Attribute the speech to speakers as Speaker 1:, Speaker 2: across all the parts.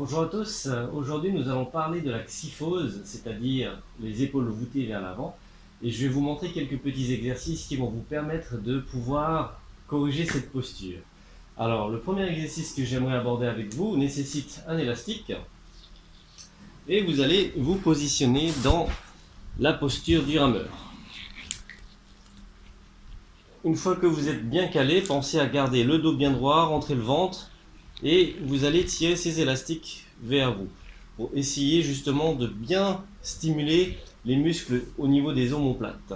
Speaker 1: Bonjour à tous, aujourd'hui nous allons parler de la kyphose, c'est-à-dire les épaules voûtées vers l'avant, et je vais vous montrer quelques petits exercices qui vont vous permettre de pouvoir corriger cette posture. Alors le premier exercice que j'aimerais aborder avec vous nécessite un élastique, et vous allez vous positionner dans la posture du rameur. Une fois que vous êtes bien calé, pensez à garder le dos bien droit, rentrer le ventre, et vous allez tirer ces élastiques vers vous pour essayer justement de bien stimuler les muscles au niveau des omoplates.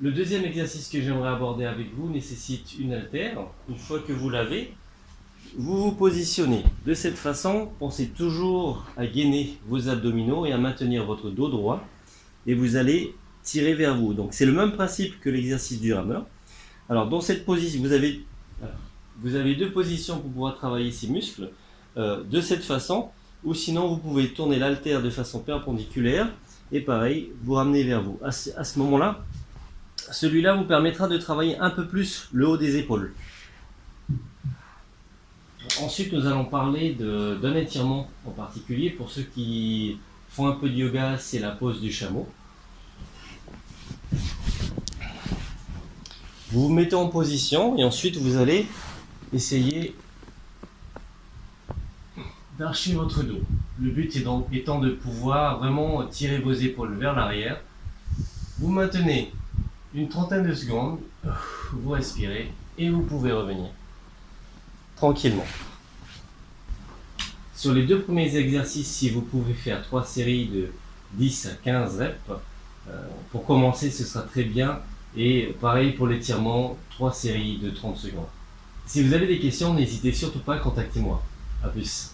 Speaker 1: Le deuxième exercice que j'aimerais aborder avec vous nécessite une haltère. Une fois que vous l'avez, vous vous positionnez de cette façon. Pensez toujours à gainer vos abdominaux et à maintenir votre dos droit, et vous allez tirer vers vous. Donc c'est le même principe que l'exercice du rameur. Alors dans cette position, vous avez deux positions pour pouvoir travailler ces muscles, de cette façon, ou sinon vous pouvez tourner l'haltère de façon perpendiculaire et pareil, vous ramener vers vous. À ce moment-là, celui-là vous permettra de travailler un peu plus le haut des épaules. Ensuite, nous allons parler d'un étirement en particulier. Pour ceux qui font un peu de yoga, c'est la pose du chameau. Vous vous mettez en position et ensuite vous allez essayer d'archer votre dos. Le but étant de pouvoir vraiment tirer vos épaules vers l'arrière. Vous maintenez une trentaine de secondes, vous respirez et vous pouvez revenir tranquillement. Sur les deux premiers exercices, si vous pouvez faire 3 séries de 10 à 15 reps, pour commencer ce sera très bien. Et pareil pour l'étirement, 3 séries de 30 secondes. Si vous avez des questions, n'hésitez surtout pas, contactez-moi. A plus.